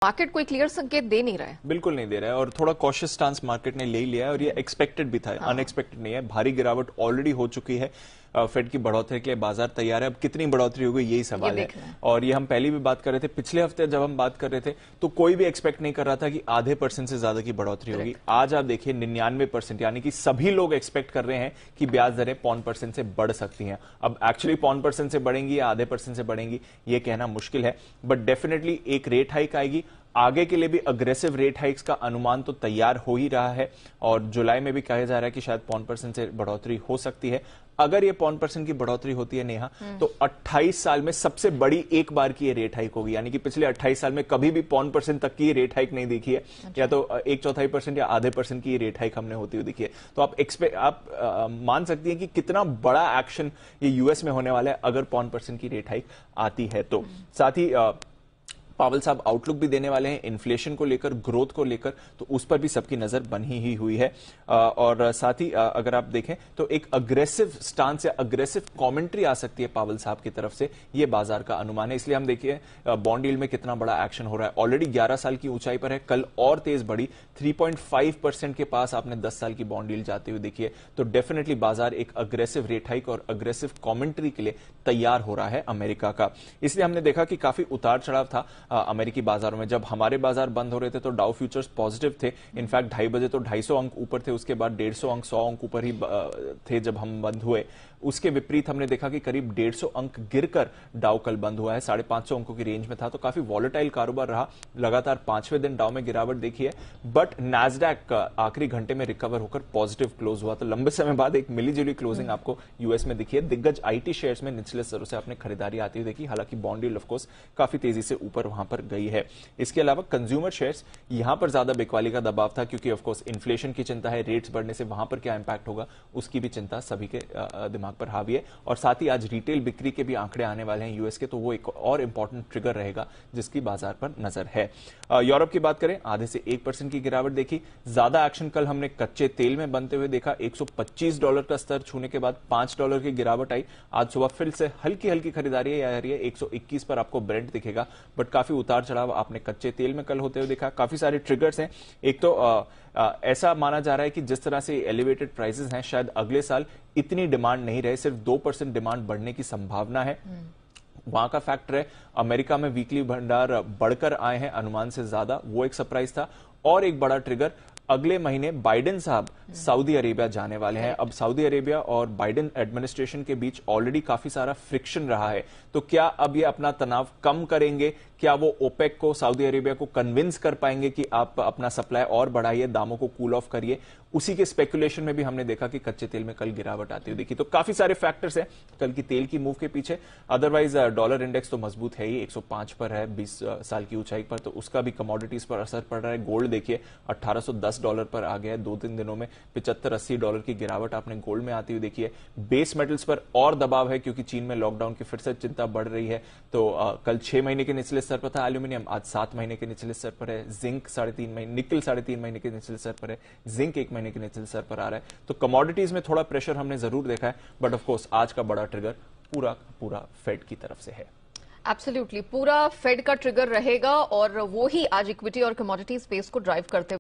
Market कोई clear संकेत दे नहीं रहा है। बिल्कुल नहीं दे रहा है और थोड़ा कॉशियस स्टांस मार्केट ने ले लिया है और ये एक्सपेक्टेड भी था, अनएक्सपेक्टेड नहीं है। भारी गिरावट ऑलरेडी हो चुकी है। फेड की बढ़ोतरी के लिए बाजार तैयार है। अब कितनी बढ़ोतरी होगी यही सवाल है। और ये हम पहले भी बात कर रहे थे, पिछले हफ्ते जब हम बात कर रहे थे तो कोई भी एक्सपेक्ट नहीं कर रहा था कि आधे % से ज्यादा की बढ़ोतरी होगी। आज आप देखिए 99%, यानी कि सभी लोग एक्सपेक्ट कर रहे हैं कि ब्याज दरें 0.5% से बढ़ सकती हैं। अब एक्चुअली 0.5% से बढ़ेंगी या आधे % से बढ़ेंगी ये कहना मुश्किल है, बट डेफिनेटली एक रेट हाइक आएगी। आगे के लिए भी अग्रेसिव रेट हाइक्स का अनुमान तो तैयार हो ही रहा है और जुलाई में भी कहा जा रहा है कि शायद 0.5% से बढ़ोतरी हो सकती है। अगर ये 0.5% की बढ़ोतरी होती है नेहा, तो 28 साल में सबसे बड़ी एक बार की ये रेट हाइक होगी। यानी कि पिछले 28 साल में कभी भी 0.5% तक की ये रेट हाइक नहीं देखी है। या तो 1/4% या आधे % की ये रेट हाइक हमने होती हुई देखी है। तो आप मान सकती हैं कि कितना बड़ा एक्शन ये यूएस में होने वाला है अगर 0.5% की रेट हाइक आती है तो। साथ ही पावल साहब आउटलुक भी देने वाले हैं इन्फ्लेशन को लेकर, ग्रोथ को लेकर, तो उस पर भी सबकी नजर बनी ही हुई है। और साथ ही अगर आप देखें तो एक अग्रेसिव स्टांस या अग्रेसिव कमेंट्री आ सकती है पावल साहब की तरफ से, ये बाजार का अनुमान है। इसलिए हम देखिए बॉन्ड यील्ड में कितना बड़ा एक्शन हो रहा है। ऑलरेडी 11 साल की ऊंचाई पर है, कल और तेज बढ़ी 3.5% के पास आपने 10 साल की बॉन्ड यील्ड जाते हुए देखिए। तो डेफिनेटली बाजार एक अग्रेसिव रेट हाइक और अग्रेसिव कमेंट्री के लिए तैयार हो रहा है अमेरिका का। इसलिए हमने देखा कि काफी उतार चढ़ाव था अमेरिकी बाजारों में। जब हमारे बाजार बंद हो रहे थे तो डाउ फ्यूचर्स पॉजिटिव थे। इनफैक्ट 2:30 बजे तो 250 अंक ऊपर थे, उसके बाद 150 अंक 100 अंक ऊपर ही थे जब हम बंद हुए। उसके विपरीत हमने देखा कि करीब 150 अंक गिरकर डाउ कल बंद हुआ है, 550 अंकों की रेंज में था। तो काफी वॉलेटाइल कारोबार रहा। लगातार 5वें दिन डाउ में गिरावट देखी है, बट नैस्डैक आखिरी घंटे में रिकवर होकर पॉजिटिव क्लोज हुआ। तो लंबे समय बाद एक मिलीजुली क्लोजिंग आपको यूएस में दिखी है। दिग्गज आईटी शेयर्स में निचले स्तरों से आपने खरीदारी आती हुई देखी। हालांकि बॉन्ड यील्ड ऑफ कोर्स काफी तेजी से ऊपर वहां पर गई है। इसके अलावा कंज्यूमर शेयर्स, यहां पर ज्यादा बिकवाली का दबाव था क्योंकि ऑफ कोर्स इन्फ्लेशन की चिंता है, रेट्स बढ़ने से वहां पर क्या इंपैक्ट होगा उसकी भी चिंता सभी के दिमाग पर हावी है। और साथ ही आज रिटेल बिक्री के भी आंकड़े आने वाले हैं यूएस के, तो वो एक और इंपॉर्टेंट ट्रिगर रहेगा जिसकी बाजार पर नजर है। यूरोप की बात करें, आधे से 1% की गिरावट देखी। ज्यादा एक्शन कल हमने कच्चे तेल में बनते हुए देखा। $125 का स्तर छूने के बाद $5 की गिरावट आई। आज सुबह फिर से हल्की हल्की खरीदारी आ रही है, 121 पर आपको ब्रेंट दिखेगा, बट काफी उतार चढ़ाव आपने कच्चे तेल में कल होते हुए देखा। काफी सारे ट्रिगर्स हैं। एक तो ऐसा माना जा रहा है कि जिस तरह से एलिवेटेड प्राइसेस हैं, शायद अगले साल इतनी डिमांड नहीं रहे, सिर्फ 2% डिमांड बढ़ने की संभावना है। वहां का फैक्टर है अमेरिका में वीकली भंडार बढ़कर आए हैं अनुमान से ज्यादा, वो एक सरप्राइज था। और एक बड़ा ट्रिगर, अगले महीने बाइडेन साहब सऊदी अरेबिया जाने वाले हैं। अब सऊदी अरेबिया और बाइडेन एडमिनिस्ट्रेशन के बीच ऑलरेडी काफी सारा फ्रिक्शन रहा है, तो क्या अब ये अपना तनाव कम करेंगे? क्या वो ओपेक को, सऊदी अरेबिया को कन्विंस कर पाएंगे कि आप अपना सप्लाई और बढ़ाइए, दामों को कूल ऑफ करिए? उसी के स्पेकुलेशन में भी हमने देखा कि कच्चे तेल में कल गिरावट आती हुई देखी। तो काफी सारे फैक्टर्स हैं कल की तेल की मूव के पीछे। अदरवाइज डॉलर इंडेक्स तो मजबूत है ही, 105 पर है 20 साल की ऊंचाई पर, तो उसका भी कमोडिटीज पर असर पड़ रहा है। गोल्ड देखिए $1810 पर आ गया है 2-3 दिनों में। $75-80 की गिरावट आपने गोल्ड में आती हुई देखी है। बेस मेटल्स पर और दबाव है क्योंकि चीन में लॉकडाउन की फिर से चिंता बढ़ रही है। तो कल 6 महीने के निचले स्तर पर था एल्यूमिनियम, आज 7 महीने के निचले स्तर पर है। जिंक 3.5 महीने, निकल 3.5 महीने के निचले स्तर पर है। जिंक 1 महीने के निचले स्तर पर आ रहा है। तो कमोडिटीज में थोड़ा प्रेशर हमने जरूर देखा है, बट ऑफ कोर्स आज का बड़ा ट्रिगर पूरा फेड की तरफ से है। एब्सोल्युटली पूरा फेड का ट्रिगर रहेगा और वो ही आज इक्विटी और कमोडिटी स्पेस को ड्राइव करते